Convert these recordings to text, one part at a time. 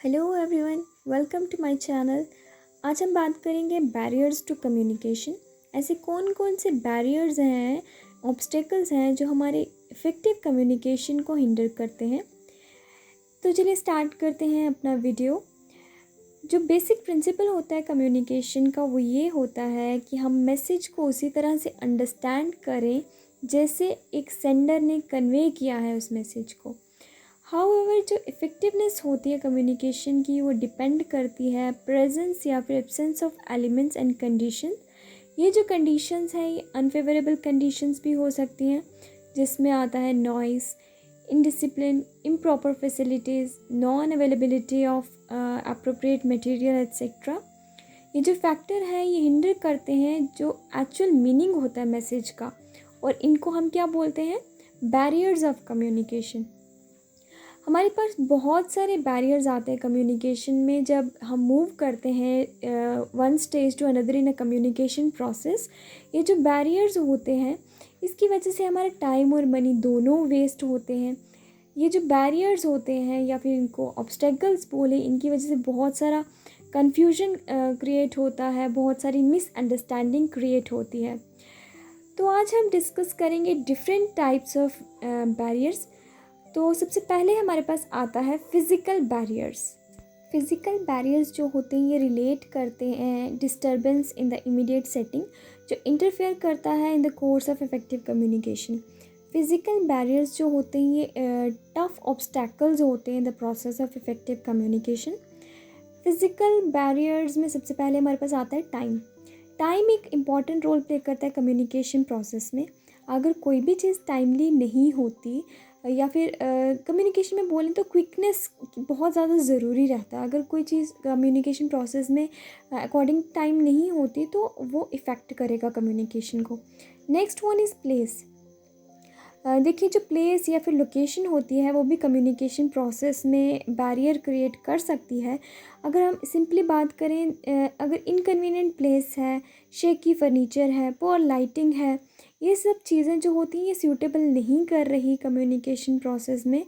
Hello everyone, welcome to my channel. आज हम बात करेंगे बैरियर्स टू कम्युनिकेशन। ऐसे कौन कौन से बैरियर्स हैं, ऑब्स्टेकल्स हैं जो हमारे इफ़ेक्टिव कम्युनिकेशन को हिंडर करते हैं। तो चलिए स्टार्ट करते हैं अपना वीडियो। जो बेसिक प्रिंसिपल होता है कम्युनिकेशन का वो ये होता है कि हम मैसेज को उसी तरह से अंडरस्टैंड करें जैसे एक सेंडर ने कन्वे किया है उस मैसेज को। हाउएवर जो इफ़ेक्टिवनेस होती है कम्युनिकेशन की वो डिपेंड करती है प्रेजेंस या फिर absence of elements and condition. ये जो कंडीशंस हैं ये अनफेवरेबल कंडीशंस भी हो सकती हैं, जिसमें आता है noise, indiscipline, improper facilities, non availability of appropriate material etcetera. ये जो फैक्टर है ये हिंडर करते हैं जो एक्चुअल मीनिंग होता है मैसेज का, और इनको हम क्या बोलते हैं? Barriers of communication. हमारे पास बहुत सारे बैरियर्स आते हैं कम्युनिकेशन में जब हम मूव करते हैं one stage to another in a communication process. ये जो बैरियर्स होते हैं इसकी वजह से हमारा टाइम और मनी दोनों वेस्ट होते हैं। ये जो बैरियर्स होते हैं या फिर इनको ऑब्स्टेकल्स बोले, इनकी वजह से बहुत सारा कन्फ्यूजन क्रिएट होता है, बहुत सारी मिसअंडरस्टैंडिंग क्रिएट होती है। तो आज हम डिस्कस करेंगे डिफरेंट टाइप्स ऑफ बैरियर्स। तो सबसे पहले हमारे पास आता है फिज़िकल बैरियर्स। फिज़िकल बैरियर्स जो होते हैं ये रिलेट करते हैं disturbance in the immediate setting जो इंटरफेयर करता है in the course of effective communication. Physical barriers जो होते हैं ये टफ ऑब्स्टैकल्स होते हैं in the process of effective communication. Physical barriers में सबसे पहले हमारे पास आता है टाइम। टाइम एक इम्पॉर्टेंट रोल प्ले करता है कम्युनिकेशन प्रोसेस में। अगर कोई भी चीज़ टाइमली नहीं होती या फिर कम्युनिकेशन में बोलें तो क्विकनेस बहुत ज़्यादा ज़रूरी रहता है। अगर कोई चीज़ कम्युनिकेशन प्रोसेस में अकॉर्डिंग टाइम नहीं होती तो वो इफ़ेक्ट करेगा कम्युनिकेशन को। Next one is place. देखिए जो प्लेस या फिर लोकेशन होती है वो भी कम्युनिकेशन प्रोसेस में बैरियर क्रिएट कर सकती है। अगर हम सिंपली बात करें, अगर इनकन्वीनियंट प्लेस है, शेकी फर्नीचर है, पुअर लाइटिंग है, ये सब चीज़ें जो होती हैं ये सूटेबल नहीं कर रही कम्युनिकेशन प्रोसेस में,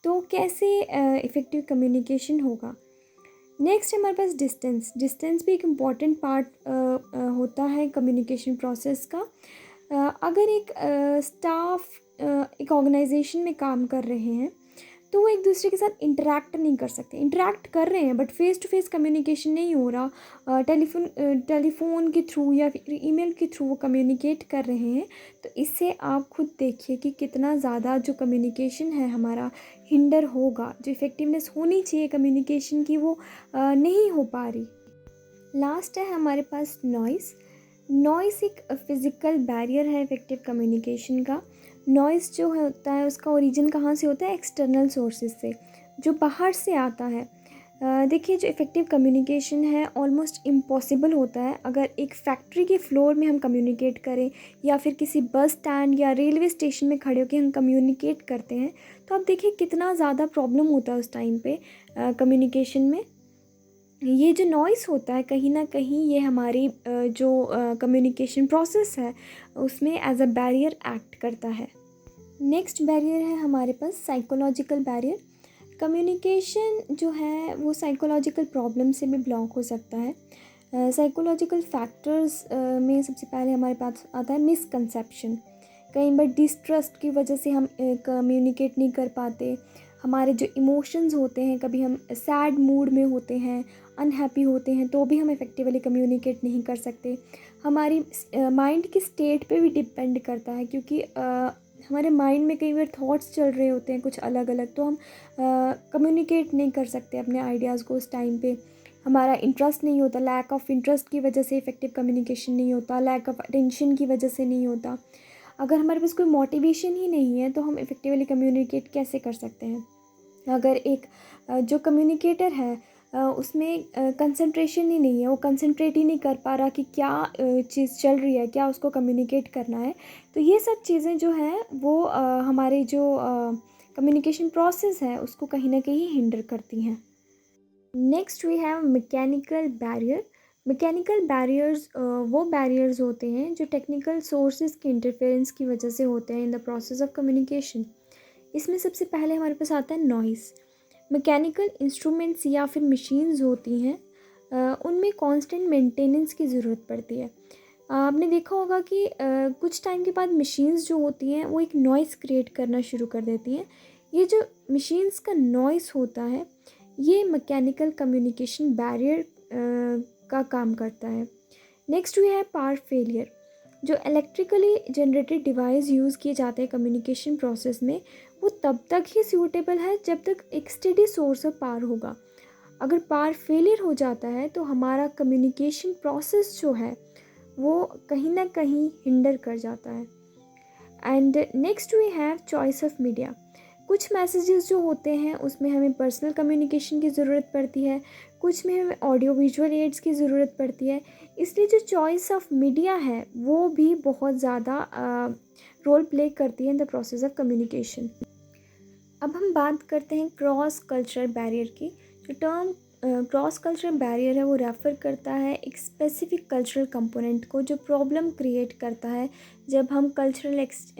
तो कैसे इफ़ेक्टिव कम्युनिकेशन होगा। नेक्स्ट हमारे पास डिस्टेंस। डिस्टेंस भी एक इम्पॉर्टेंट पार्ट होता है कम्युनिकेशन प्रोसेस का। अगर एक स्टाफ एक ऑर्गेनाइजेशन में काम कर रहे हैं तो वो एक दूसरे के साथ इंटरेक्ट नहीं कर सकते। इंटरेक्ट कर रहे हैं but face to face communication नहीं हो रहा। टेलीफोन के थ्रू या फिर ईमेल के थ्रू वो कम्युनिकेट कर रहे हैं। तो इससे आप खुद देखिए कि कितना ज़्यादा जो कम्युनिकेशन है हमारा हिंडर होगा। जो इफ़ेक्टिवनेस होनी चाहिए कम्युनिकेशन की वो नहीं हो पा रही। लास्ट है हमारे पास नॉइस। नॉइस एक फिज़िकल बैरियर है इफ़ेक्टिव कम्युनिकेशन का। नॉइस जो होता है उसका ओरिजिन कहाँ से होता है? एक्सटर्नल सोर्सेज से, जो बाहर से आता है। देखिए जो इफ़ेक्टिव कम्युनिकेशन है ऑलमोस्ट इम्पॉसिबल होता है अगर एक फैक्ट्री के फ्लोर में हम कम्युनिकेट करें या फिर किसी बस स्टैंड या रेलवे स्टेशन में खड़े होकर हम कम्युनिकेट करते हैं। तो आप देखिए कितना ज़्यादा प्रॉब्लम होता है उस टाइम पे कम्युनिकेशन में। ये जो नॉइस होता है कहीं ना कहीं ये हमारी जो कम्युनिकेशन प्रोसेस है उसमें एज अ बैरियर एक्ट करता है। नेक्स्ट बैरियर है हमारे पास साइकोलॉजिकल बैरियर। कम्युनिकेशन जो है वो साइकोलॉजिकल प्रॉब्लम से भी ब्लॉक हो सकता है। साइकोलॉजिकल फैक्टर्स में सबसे पहले हमारे पास आता है मिसकंसेप्शन। कई बार डिस्ट्रस्ट की वजह से हम कम्युनिकेट नहीं कर पाते। हमारे जो इमोशंस होते हैं, कभी हम सैड मूड में होते हैं, अनहैप्पी होते हैं तो भी हम इफ़ेक्टिवली कम्युनिकेट नहीं कर सकते। हमारी माइंड की स्टेट पे भी डिपेंड करता है, क्योंकि हमारे माइंड में कई बार थॉट्स चल रहे होते हैं कुछ अलग अलग, तो हम कम्युनिकेट नहीं कर सकते अपने आइडियाज़ को उस टाइम पे। हमारा इंटरेस्ट नहीं होता, लैक ऑफ इंटरेस्ट की वजह से इफ़ेक्टिव कम्युनिकेशन नहीं होता, लैक ऑफ अटेंशन की वजह से नहीं होता। अगर हमारे पास कोई मोटिवेशन ही नहीं है तो हम इफ़ेक्टिवली कम्युनिकेट कैसे कर सकते हैं। अगर एक जो कम्युनिकेटर है उसमें कंसंट्रेशन ही नहीं है, वो कंसंट्रेट ही नहीं कर पा रहा कि क्या चीज़ चल रही है, क्या उसको कम्युनिकेट करना है, तो ये सब चीज़ें जो हैं वो हमारे जो कम्युनिकेशन प्रोसेस है उसको कहीं ना कहीं हिंडर करती हैं। Next we have mechanical barrier. Mechanical barriers वो बैरियर्स होते हैं जो टेक्निकल सोर्सेज के इंटरफेरेंस की वजह से होते हैं in the process of communication. इसमें सबसे पहले हमारे पास आता है नॉइस। मैकेनिकल इंस्ट्रूमेंट्स या फिर मशीन्स होती हैं उनमें कांस्टेंट मेंटेनेंस की ज़रूरत पड़ती है। आपने देखा होगा कि कुछ टाइम के बाद मशीन्स जो होती हैं वो एक नॉइज़ क्रिएट करना शुरू कर देती हैं। ये जो मशीन्स का नॉइज़ होता है ये मैकेनिकल कम्युनिकेशन बैरियर का काम करता है। नेक्स्ट वी है पावर फेलियर। जो इलेक्ट्रिकली जनरेटेड डिवाइस यूज़ किए जाते हैं कम्युनिकेशन प्रोसेस में वो तब तक ही सूटेबल है जब तक एक स्टेडी सोर्स ऑफ पावर होगा। अगर पावर फेलियर हो जाता है तो हमारा कम्युनिकेशन प्रोसेस जो है वो कहीं ना कहीं हिंडर कर जाता है। And next we have choice of media. कुछ मैसेजेस जो होते हैं उसमें हमें पर्सनल कम्युनिकेशन की ज़रूरत पड़ती है, कुछ में हमें ऑडियो विजुअल एड्स की ज़रूरत पड़ती है। इसलिए जो चॉइस ऑफ मीडिया है वो भी बहुत ज़्यादा रोल प्ले करती है in the process of communication. अब हम बात करते हैं क्रॉस कल्चरल बैरियर की। जो टर्म क्रॉस कल्चरल बैरियर है वो रेफ़र करता है एक स्पेसिफिक कल्चरल कंपोनेंट को जो प्रॉब्लम क्रिएट करता है जब हम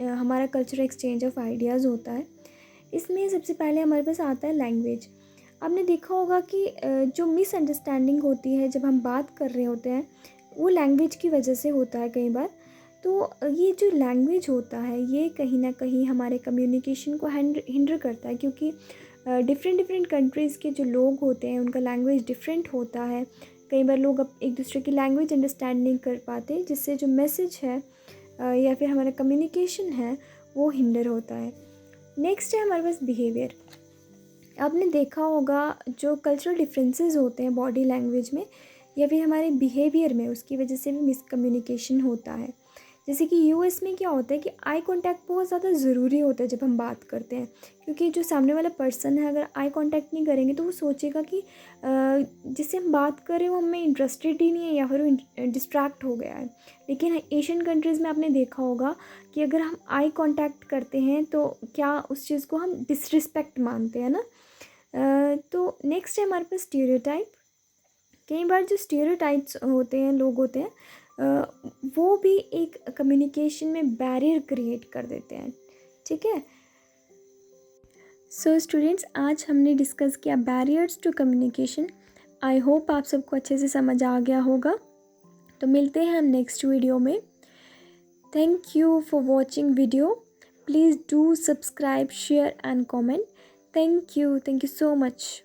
हमारा कल्चरल एक्सचेंज ऑफ आइडियाज़ होता है। इसमें सबसे पहले हमारे पास आता है लैंग्वेज। आपने देखा होगा कि जो मिसअंडरस्टैंडिंग होती है जब हम बात कर रहे होते हैं वो लैंग्वेज की वजह से होता है कई बार। तो ये जो लैंग्वेज होता है ये कहीं ना कहीं हमारे कम्युनिकेशन को हिंडर करता है, क्योंकि डिफरेंट कंट्रीज़ के जो लोग होते हैं उनका लैंग्वेज डिफरेंट होता है। कई बार लोग अब एक दूसरे की लैंग्वेज अंडरस्टैंड नहीं कर पाते, जिससे जो मैसेज है या फिर हमारा कम्युनिकेशन है वो हिंडर होता है। नेक्स्ट है हमारे पास बिहेवियर। आपने देखा होगा जो कल्चरल डिफरेंसेस होते हैं बॉडी लैंग्वेज में या फिर हमारे बिहेवियर में, उसकी वजह से भी मिसकम्युनिकेशन होता है। जैसे कि यूएस में क्या होता है कि आई कांटेक्ट बहुत ज़्यादा ज़रूरी होता है जब हम बात करते हैं, क्योंकि जो सामने वाला पर्सन है अगर आई कांटेक्ट नहीं करेंगे तो वो सोचेगा कि जिससे हम बात कर रहे हैं वो हमें इंटरेस्टेड ही नहीं है या फिर वो डिस्ट्रैक्ट हो गया है। लेकिन एशियन कंट्रीज़ में आपने देखा होगा कि अगर हम आई कांटेक्ट करते हैं तो क्या उस चीज़ को हम डिसरिस्पेक्ट मानते हैं ना। तो नेक्स्ट है हमारे पास स्टीरियोटाइप। कई बार जो स्टीरियोटाइप्स होते हैं, लोग होते हैं, वो भी एक कम्युनिकेशन में बैरियर क्रिएट कर देते हैं। ठीक है। सो स्टूडेंट्स, आज हमने डिस्कस किया barriers to communication. I hope आप सबको अच्छे से समझ आ गया होगा। तो मिलते हैं हम नेक्स्ट वीडियो में। Thank you for watching video. Please do subscribe, share and comment. Thank you so much.